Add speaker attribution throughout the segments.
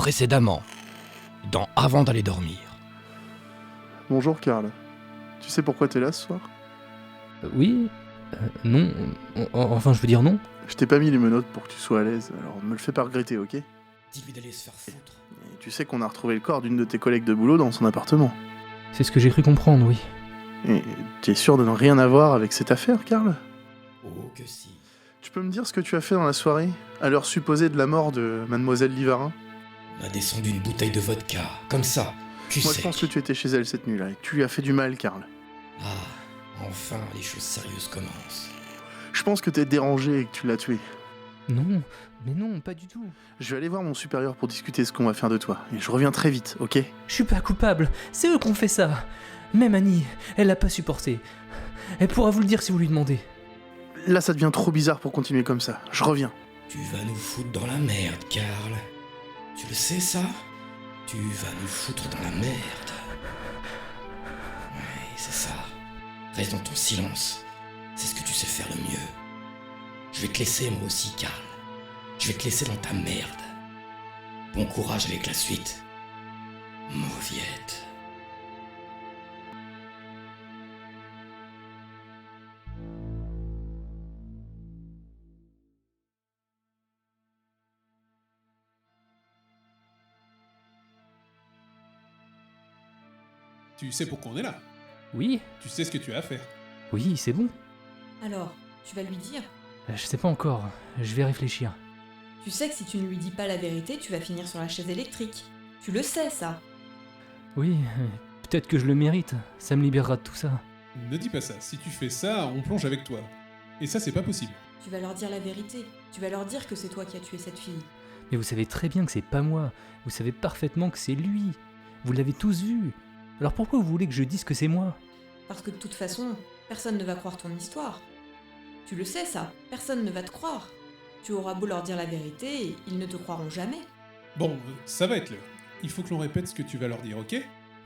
Speaker 1: précédemment, dans Avant d'aller dormir.
Speaker 2: Bonjour Karl. Tu sais pourquoi t'es là ce soir?
Speaker 3: Oui. Non. Enfin, je veux dire non.
Speaker 2: Je t'ai pas mis les menottes pour que tu sois à l'aise, alors me le fais pas regretter, ok?
Speaker 1: Dis-lui d'aller se faire foutre.
Speaker 2: Et tu sais qu'on a retrouvé le corps d'une de tes collègues de boulot dans son appartement.
Speaker 3: C'est ce que j'ai cru comprendre, oui.
Speaker 2: Et t'es sûr de ne rien avoir avec cette affaire, Karl?
Speaker 1: Oh que si.
Speaker 2: Tu peux me dire ce que tu as fait dans la soirée, à l'heure supposée de la mort de Mademoiselle Livarin?
Speaker 1: On a descendu une bouteille de vodka, comme ça, cul
Speaker 2: Moi je
Speaker 1: sec.
Speaker 2: pense que tu étais chez elle cette nuit-là, et que tu lui as fait du mal, Karl.
Speaker 1: Ah, enfin, les choses sérieuses commencent.
Speaker 2: Je pense que t'es dérangé et que tu l'as tué.
Speaker 3: Non, mais non, pas du tout.
Speaker 2: Je vais aller voir mon supérieur pour discuter ce qu'on va faire de toi, et je reviens très vite, ok?
Speaker 3: Je suis pas coupable, c'est eux qui ont fait ça. Même Annie, elle l'a pas supporté. Elle pourra vous le dire si vous lui demandez.
Speaker 2: Là ça devient trop bizarre pour continuer comme ça, je reviens.
Speaker 1: Tu vas nous foutre dans la merde, Karl. Tu le sais, ça? Tu vas nous foutre dans la merde. Oui, c'est ça. Reste dans ton silence. C'est ce que tu sais faire le mieux. Je vais te laisser, moi aussi, Karl. Je vais te laisser dans ta merde. Bon courage avec la suite. Mauviette.
Speaker 4: Tu sais pourquoi on est là.
Speaker 3: Oui,
Speaker 4: Tu sais ce que tu as à faire.
Speaker 3: oui, c'est bon.
Speaker 5: Alors, tu vas lui dire.
Speaker 3: Je sais pas encore, je vais réfléchir.
Speaker 5: Tu sais que si tu ne lui dis pas la vérité, tu vas finir sur la chaise électrique. Tu le sais, ça.
Speaker 3: Oui, peut-être que je le mérite, ça me libérera de tout ça.
Speaker 4: Ne dis pas ça. Si tu fais ça, on plonge avec toi. Et ça, c'est pas possible.
Speaker 5: Tu vas leur dire la vérité. Tu vas leur dire que c'est toi qui as tué cette fille.
Speaker 3: Mais vous savez très bien que c'est pas moi, vous savez parfaitement que c'est lui. Vous l'avez tous vu. Alors pourquoi vous voulez que je dise que c'est moi?
Speaker 5: Parce que de toute façon, personne ne va croire ton histoire. Tu le sais, ça. Personne ne va te croire. Tu auras beau leur dire la vérité, ils ne te croiront jamais.
Speaker 4: Bon, ça va être l'heure. Il faut que l'on répète ce que tu vas leur dire, ok?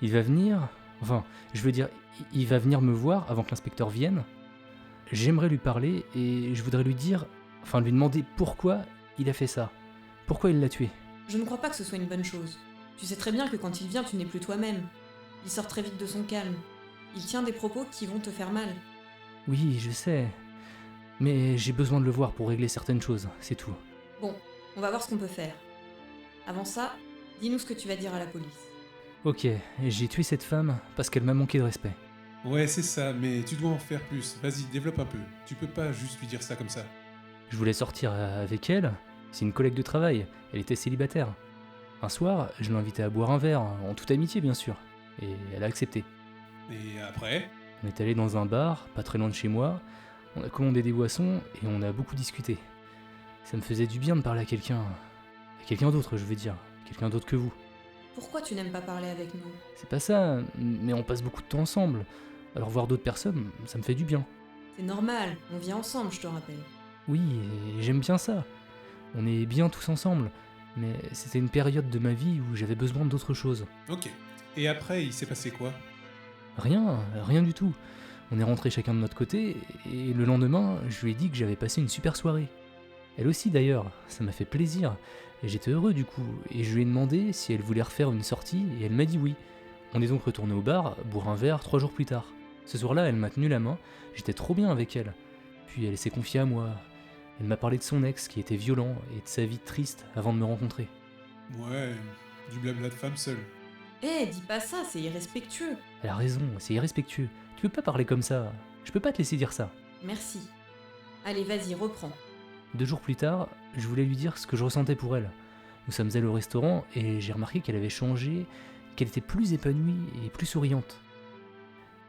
Speaker 3: Il va venir, enfin, je veux dire, il va venir me voir avant que l'inspecteur vienne. J'aimerais lui parler et je voudrais lui dire, enfin lui demander pourquoi il a fait ça. Pourquoi il l'a tué.
Speaker 5: Je ne crois pas que ce soit une bonne chose. Tu sais très bien que quand il vient, tu n'es plus toi-même. Il sort très vite de son calme. Il tient des propos qui vont te faire mal.
Speaker 3: Oui, je sais. Mais j'ai besoin de le voir pour régler certaines choses, c'est tout.
Speaker 5: Bon, on va voir ce qu'on peut faire. Avant ça, dis-nous ce que tu vas dire à la police.
Speaker 3: Ok, j'ai tué cette femme parce qu'elle m'a manqué de respect.
Speaker 4: Ouais, c'est ça, mais tu dois en faire plus. Vas-y, développe un peu. Tu peux pas juste lui dire ça comme ça.
Speaker 3: Je voulais sortir avec elle, c'est une collègue de travail, elle était célibataire. Un soir, je l'ai invitée à boire un verre, en toute amitié bien sûr, et elle a accepté.
Speaker 4: Et après?
Speaker 3: On est allé dans un bar, pas très loin de chez moi, on a commandé des boissons et on a beaucoup discuté. Ça me faisait du bien de parler à quelqu'un d'autre je veux dire, quelqu'un d'autre que vous.
Speaker 5: Pourquoi tu n'aimes pas parler avec nous?
Speaker 3: C'est pas ça, mais on passe beaucoup de temps ensemble, alors voir d'autres personnes, ça me fait du bien.
Speaker 5: C'est normal, on vit ensemble, je te rappelle.
Speaker 3: Oui, et j'aime bien ça. On est bien tous ensemble, mais c'était une période de ma vie où j'avais besoin d'autre chose.
Speaker 4: Ok. Et après, il s'est passé quoi?
Speaker 3: Rien du tout. On est rentrés chacun de notre côté, et le lendemain, je lui ai dit que j'avais passé une super soirée. Elle aussi d'ailleurs, ça m'a fait plaisir, et j'étais heureux du coup, et je lui ai demandé si elle voulait refaire une sortie, et elle m'a dit oui. On est donc retourné au bar, boire un verre 3 jours plus tard. Ce soir-là, elle m'a tenu la main, j'étais trop bien avec elle. Puis elle s'est confiée à moi. Elle m'a parlé de son ex qui était violent, et de sa vie triste avant de me rencontrer.
Speaker 4: Ouais, du blabla de femme seule.
Speaker 5: Dis pas ça, c'est irrespectueux.
Speaker 3: Elle a raison, c'est irrespectueux. Tu peux pas parler comme ça, je peux pas te laisser dire ça.
Speaker 5: Merci. Allez, vas-y, reprends.
Speaker 3: 2 jours plus tard, je voulais lui dire ce que je ressentais pour elle. Nous sommes allés au restaurant et j'ai remarqué qu'elle avait changé, qu'elle était plus épanouie et plus souriante.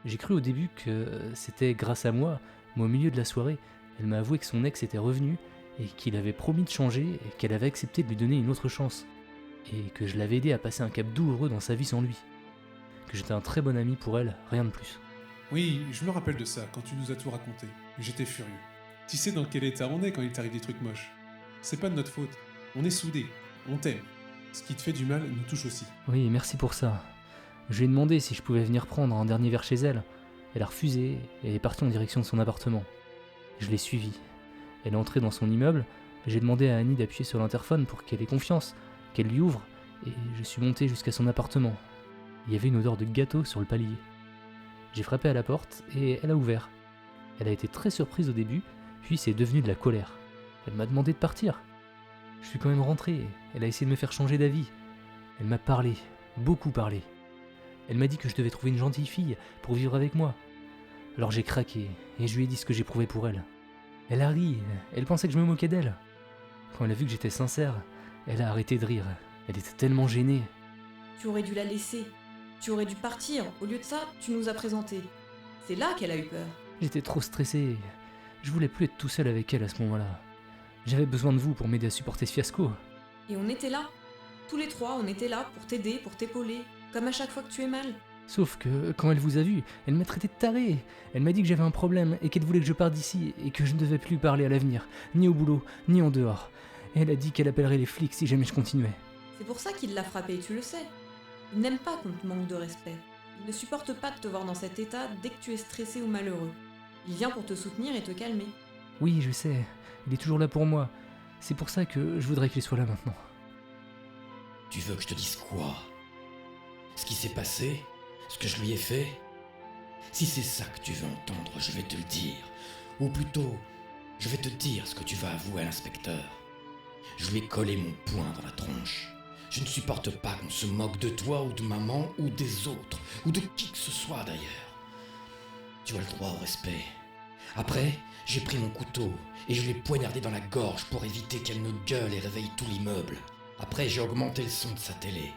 Speaker 3: J'ai cru au début que c'était grâce à moi, mais au milieu de la soirée, elle m'a avoué que son ex était revenu et qu'il avait promis de changer et qu'elle avait accepté de lui donner une autre chance. Et que je l'avais aidé à passer un cap douloureux dans sa vie sans lui. Que j'étais un très bon ami pour elle, rien de plus.
Speaker 4: Oui, je me rappelle de ça, quand tu nous as tout raconté. J'étais furieux. Tu sais dans quel état on est quand il t'arrive des trucs moches. C'est pas de notre faute. On est soudés. On t'aime. Ce qui te fait du mal nous touche aussi.
Speaker 3: Oui, merci pour ça. Je lui ai demandé si je pouvais venir prendre un dernier verre chez elle. Elle a refusé et est partie en direction de son appartement. Je l'ai suivie. Elle est entrée dans son immeuble. J'ai demandé à Annie d'appuyer sur l'interphone pour qu'elle ait confiance, qu'elle lui ouvre, et je suis monté jusqu'à son appartement. Il y avait une odeur de gâteau sur le palier. J'ai frappé à la porte et elle a ouvert. Elle a été très surprise au début, puis c'est devenu de la colère. Elle m'a demandé de partir. Je suis quand même rentré, elle a essayé de me faire changer d'avis. Elle m'a parlé, beaucoup parlé. Elle m'a dit que je devais trouver une gentille fille pour vivre avec moi. Alors j'ai craqué et je lui ai dit ce que j'éprouvais pour elle. Elle a ri, elle pensait que je me moquais d'elle. Quand elle a vu que j'étais sincère, elle a arrêté de rire. Elle était tellement gênée.
Speaker 5: Tu aurais dû la laisser. Tu aurais dû partir. Au lieu de ça, tu nous as présenté. C'est là qu'elle a eu peur.
Speaker 3: J'étais trop stressé. Je voulais plus être tout seul avec elle à ce moment-là. J'avais besoin de vous pour m'aider à supporter ce fiasco.
Speaker 5: Et on était là. Tous les trois, on était là pour t'aider, pour t'épauler. Comme à chaque fois que tu es mal.
Speaker 3: Sauf que, quand elle vous a vu, elle m'a traité de taré. Elle m'a dit que j'avais un problème et qu'elle voulait que je parte d'ici et que je ne devais plus parler à l'avenir, ni au boulot, ni en dehors. Et elle a dit qu'elle appellerait les flics si jamais je continuais.
Speaker 5: C'est pour ça qu'il l'a frappé, tu le sais. Il n'aime pas qu'on te manque de respect. Il ne supporte pas de te voir dans cet état dès que tu es stressé ou malheureux. Il vient pour te soutenir et te calmer.
Speaker 3: Oui, je sais. Il est toujours là pour moi. C'est pour ça que je voudrais qu'il soit là maintenant.
Speaker 1: Tu veux que je te dise quoi? Ce qui s'est passé? Ce que je lui ai fait? Si c'est ça que tu veux entendre, je vais te le dire. Ou plutôt, je vais te dire ce que tu vas avouer à l'inspecteur. Je lui ai collé mon poing dans la tronche. Je ne supporte pas qu'on se moque de toi ou de maman ou des autres, ou de qui que ce soit d'ailleurs. Tu as le droit au respect. Après, j'ai pris mon couteau et je l'ai poignardé dans la gorge pour éviter qu'elle ne gueule et réveille tout l'immeuble. Après, j'ai augmenté le son de sa télé.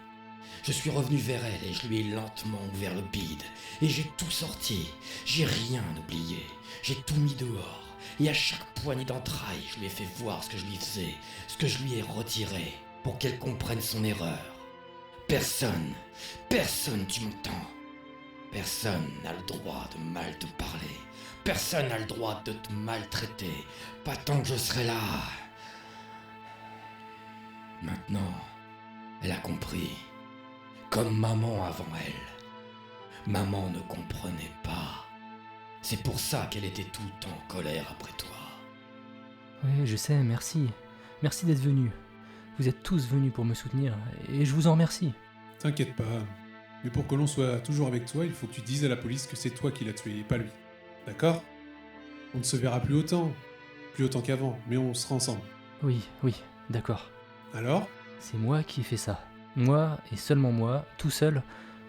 Speaker 1: Je suis revenu vers elle et je lui ai lentement ouvert le bide. Et j'ai tout sorti. J'ai rien oublié. J'ai tout mis dehors. Et à chaque poignée d'entrailles, je lui ai fait voir ce que je lui faisais, ce que je lui ai retiré, pour qu'elle comprenne son erreur. Personne, tu m'entends? Personne n'a le droit de mal te parler. Personne n'a le droit de te maltraiter. Pas tant que je serai là. Maintenant, elle a compris. Comme maman avant elle. Maman ne comprenait pas. C'est pour ça qu'elle était tout le temps en colère après toi.
Speaker 3: Oui, je sais, merci. Merci d'être venu. Vous êtes tous venus pour me soutenir, et je vous en remercie.
Speaker 4: T'inquiète pas. Mais pour que l'on soit toujours avec toi, il faut que tu dises à la police que c'est toi qui l'as tué et pas lui. D'accord? On ne se verra plus autant qu'avant, mais on sera ensemble.
Speaker 3: Oui, d'accord.
Speaker 4: Alors?
Speaker 3: C'est moi qui ai fait ça. Moi, et seulement moi, tout seul,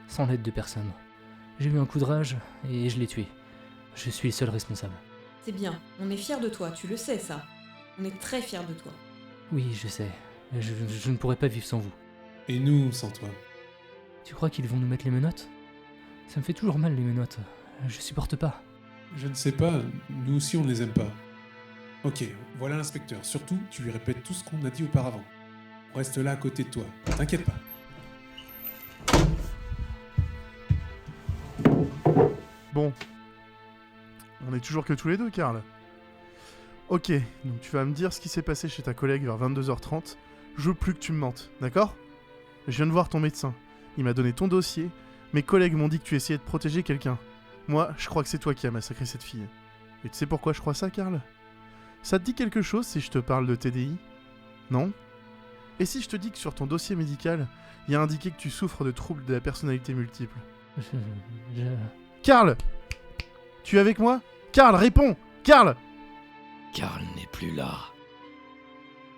Speaker 3: sans l'aide de personne. J'ai eu un coup de rage, et je l'ai tué. Je suis le seul responsable.
Speaker 5: C'est bien, on est fiers de toi, tu le sais ça. On est très fiers de toi.
Speaker 3: Oui, je sais. Je ne pourrais pas vivre sans vous.
Speaker 4: Et nous, sans toi.
Speaker 3: Tu crois qu'ils vont nous mettre les menottes? Ça me fait toujours mal les menottes. Je supporte pas.
Speaker 4: Je ne sais pas, nous aussi on ne les aime pas. Ok, voilà l'inspecteur. Surtout, tu lui répètes tout ce qu'on a dit auparavant. On reste là à côté de toi. T'inquiète pas.
Speaker 2: Bon. On est toujours que tous les deux, Karl. Ok, donc tu vas me dire ce qui s'est passé chez ta collègue vers 22h30. Je veux plus que tu me mentes, d'accord? Je viens de voir ton médecin. Il m'a donné ton dossier. Mes collègues m'ont dit que tu essayais de protéger quelqu'un. Moi, je crois que c'est toi qui as massacré cette fille. Et tu sais pourquoi je crois ça, Karl? Ça te dit quelque chose si je te parle de TDI? Non? Et si je te dis que sur ton dossier médical, il y a indiqué que tu souffres de troubles de la personnalité multiple? Karl! Tu es avec moi? Karl, réponds! Karl!
Speaker 1: Karl n'est plus là.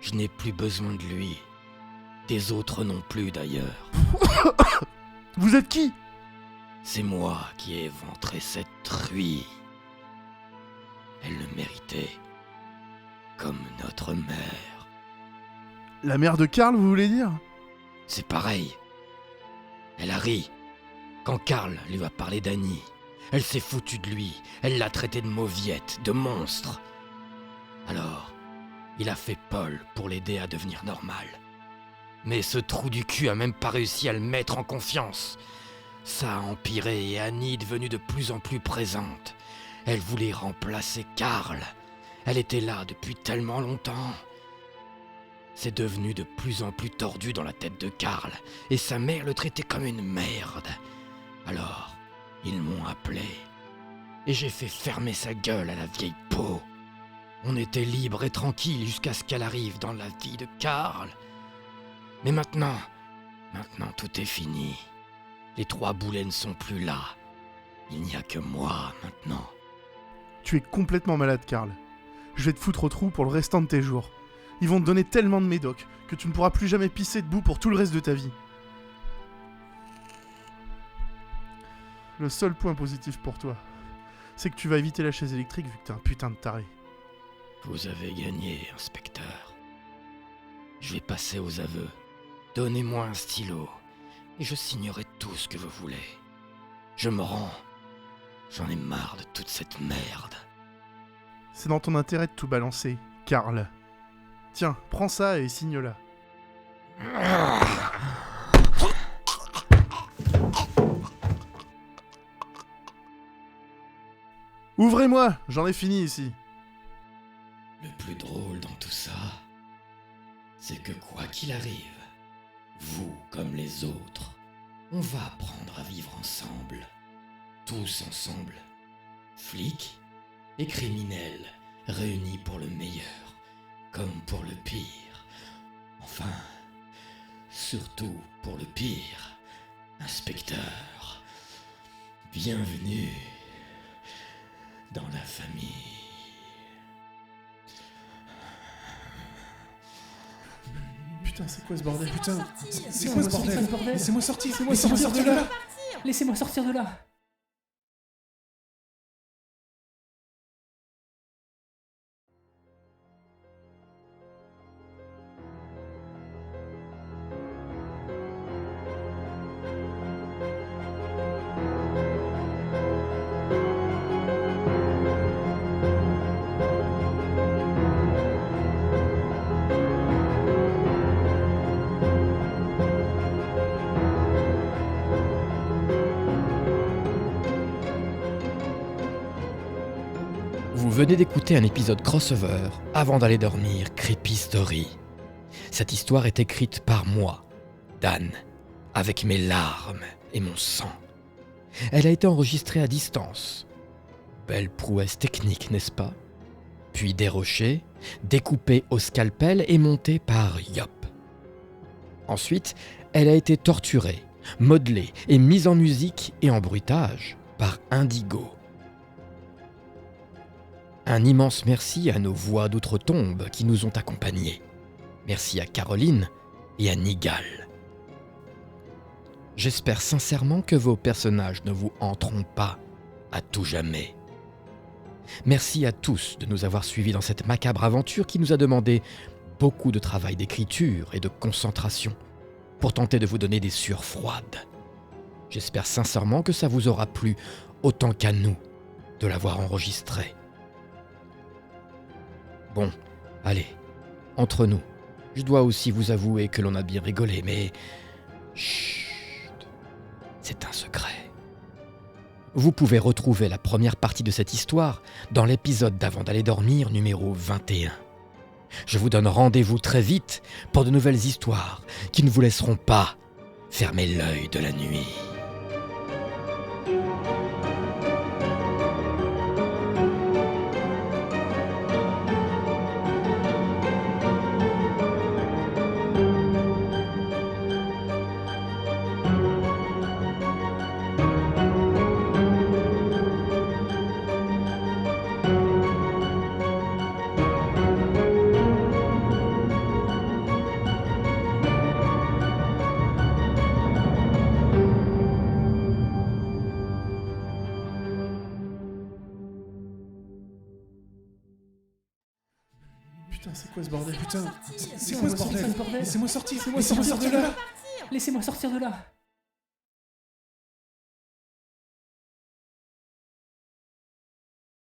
Speaker 1: Je n'ai plus besoin de lui. Des autres non plus d'ailleurs.
Speaker 2: Vous êtes qui?
Speaker 1: C'est moi qui ai éventré cette truie. Elle le méritait. Comme notre mère.
Speaker 2: La mère de Karl, vous voulez dire?
Speaker 1: C'est pareil. Elle a ri. Quand Karl lui a parlé d'Annie, elle s'est foutue de lui. Elle l'a traité de mauviette, de monstre. Alors, il a fait Paul pour l'aider à devenir normal. Mais ce trou du cul a même pas réussi à le mettre en confiance. Ça a empiré et Annie est devenue de plus en plus présente. Elle voulait remplacer Karl. Elle était là depuis tellement longtemps. C'est devenu de plus en plus tordu dans la tête de Karl, et sa mère le traitait comme une merde. Alors, ils m'ont appelé, et j'ai fait fermer sa gueule à la vieille peau. On était libre et tranquille jusqu'à ce qu'elle arrive dans la vie de Karl. Mais maintenant, Maintenant tout est fini. Les 3 boulets ne sont plus là. Il n'y a que moi maintenant.
Speaker 2: Tu es complètement malade, Karl. Je vais te foutre au trou pour le restant de tes jours. Ils vont te donner tellement de médocs que tu ne pourras plus jamais pisser debout pour tout le reste de ta vie. Le seul point positif pour toi, c'est que tu vas éviter la chaise électrique vu que t'es un putain de taré.
Speaker 1: Vous avez gagné, inspecteur. Je vais passer aux aveux. Donnez-moi un stylo, et je signerai tout ce que vous voulez. Je me rends. J'en ai marre de toute cette merde.
Speaker 2: C'est dans ton intérêt de tout balancer, Karl. Tiens, prends ça et signe-la. Ouvrez-moi, j'en ai fini ici.
Speaker 1: Le plus drôle dans tout ça, c'est que quoi qu'il arrive, vous comme les autres, on va apprendre à vivre ensemble. Tous ensemble. Flics et criminels réunis pour le meilleur, comme pour le pire. Enfin, surtout pour le pire. Inspecteur, bienvenue dans la famille.
Speaker 2: Putain, c'est quoi ce bordel?
Speaker 4: Putain, c'est quoi ce bordel? Laissez-moi sortir, laissez-moi sortir de là.
Speaker 3: Laissez-moi sortir de là.
Speaker 1: Vous venez d'écouter un épisode crossover avant d'aller dormir, Creepy Story. Cette histoire est écrite par moi, Dan, avec mes larmes et mon sang. Elle a été enregistrée à distance. Belle prouesse technique, n'est-ce pas? Puis dérochée, découpée au scalpel et montée par Yop. Ensuite, elle a été torturée, modelée et mise en musique et en bruitage par Indigo. Un immense merci à nos voix d'outre-tombe qui nous ont accompagnés. Merci à Caroline et à Nigal. J'espère sincèrement que vos personnages ne vous hanteront pas à tout jamais. Merci à tous de nous avoir suivis dans cette macabre aventure qui nous a demandé beaucoup de travail d'écriture et de concentration pour tenter de vous donner des sueurs froides. J'espère sincèrement que ça vous aura plu autant qu'à nous de l'avoir enregistré. Bon, allez, entre nous, je dois aussi vous avouer que l'on a bien rigolé, mais... Chut, c'est un secret. Vous pouvez retrouver la première partie de cette histoire dans l'épisode d'Avant d'aller dormir numéro 21. Je vous donne rendez-vous très vite pour de nouvelles histoires qui ne vous laisseront pas fermer l'œil de la nuit.
Speaker 2: Putain, c'est quoi ce bordel?
Speaker 4: Putain, c'est quoi ce bordel? Laissez-moi sortir de là.
Speaker 3: Laissez-moi sortir de là.